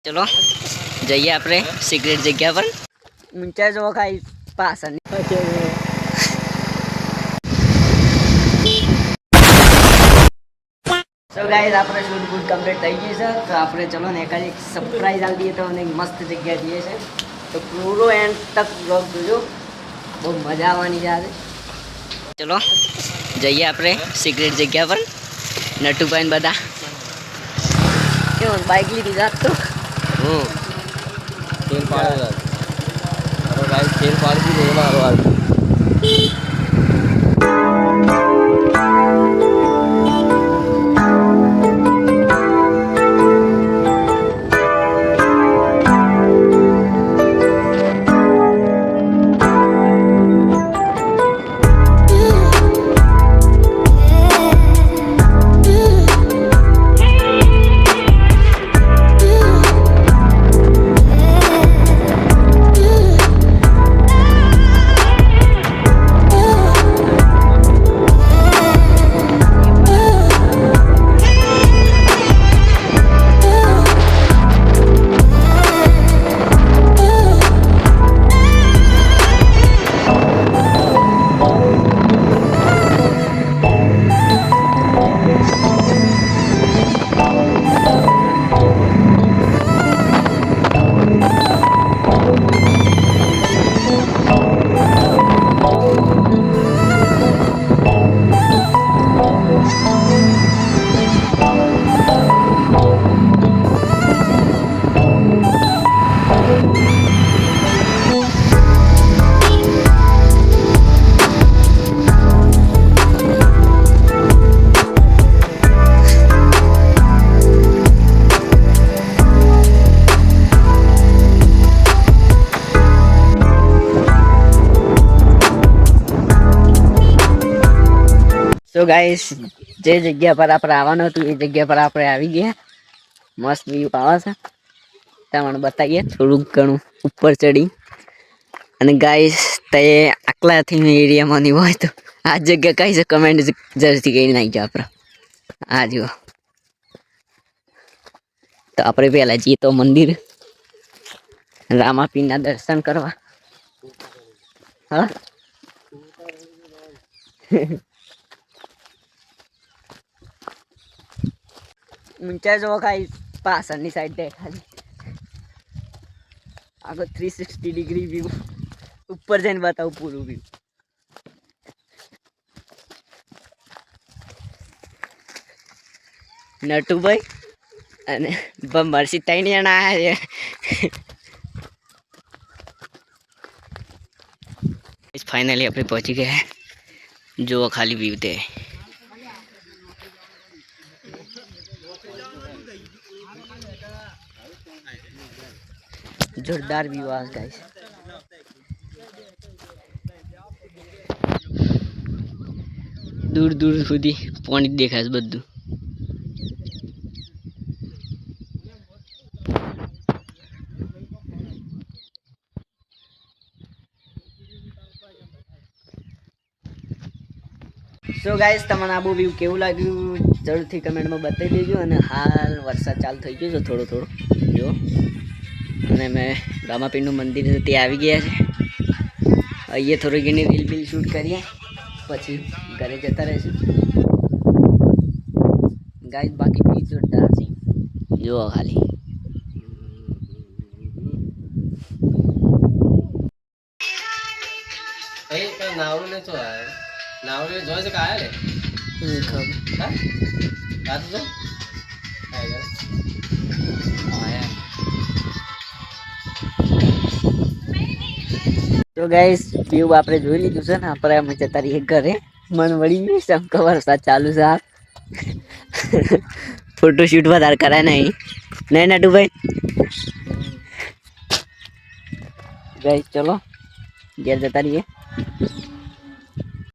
ચલો જઈએ આપણે સિક્રેટ જગ્યા પર ઊંચા જો ખાઈ પાછળ સો ગાઈસ આપણે શૂટ બૂટ કમ્પ્લીટ થઈ ગઈ છે તો આપણે ચલો ને એક સરપ્રાઈઝ આપી દઈએ તો અને મસ્ત જગ્યા જઈએ છે તો પૂરો એન્ડ તક બ્લોગ જોજો બહુ મજા આવવાની છે આજે ચલો જઈએ આપણે સિક્રેટ જગ્યા પર નટુભાઈ ને બધા કેવું બાઇક લીધી જાત તો खेल पाड़ेगा अरे भाई खेल पाड़ भी नहीं मारो आज તો ગાઈસ જે જગ્યા પર આપણે આવવાનું હતું એ જગ્યા પર આપણે આવી ગયા મસ્ત વ્યૂ આવે છે તમને બતાવીએ થોડુંક ઘણું ઉપર ચડી અને ગાઈસ તે આટલાથી એરિયામાં નહીં હોય તો આ જગ્યા કઈ છે કમેન્ટ જરૂરથી કહી નાખજો આપણે આ જુઓ તો આપણે પહેલા જઈએ તો મંદિર રામાપીરના દર્શન કરવા હા ઊંચા જો ખાઈ પાછળની સાઈડ દે ખાલી આખો 360 ડિગ્રી વ્યૂ ઉપર જઈને બતાવું પૂરું વ્યૂ નટુભાઈ અને મરસી ત્રણ જણા આવ્યા છે ફાઇનલી આપણે પહોંચી ગયા જુઓ ખાલી વ્યૂ તે જોરદાર વ્યૂ આ ગાઈસ દૂર દૂર સુધી પાણી દેખાય છે બધું સો ગાઈસ તમને આ બહુ વ્યૂ કેવું લાગ્યું જરૂરથી કમેન્ટમાં બતાવી દેજો અને હાલ વરસાદ ચાલુ થઈ ગયો છે થોડો થોડો જો અને મેં રામાપીરનું મંદિર ત્યાં આવી ગયા છે અહીંયા થોડી ઘણી રીલ બીલ શૂટ કરીએ પછી ઘરે જતા રહીશું ગાઈસ બાકી બી જોરદાર છે જુઓ ખાલી कहीं नावल ने तो आया नावल ने जो से कहा है खबर हां बात तो आएगा आया તો ગાઈસ વ્યૂ આપણે જોઈ લીધું છે ને આપણે અમે જતા રહીએ ઘરે મન વળી ગયું શંકર વરસાદ ચાલુ છે ફોટોશૂટ વધારે કરાય નહીં નહીં નટુભાઈ ગાઈસ ચલો ઘેર જતા રહીએ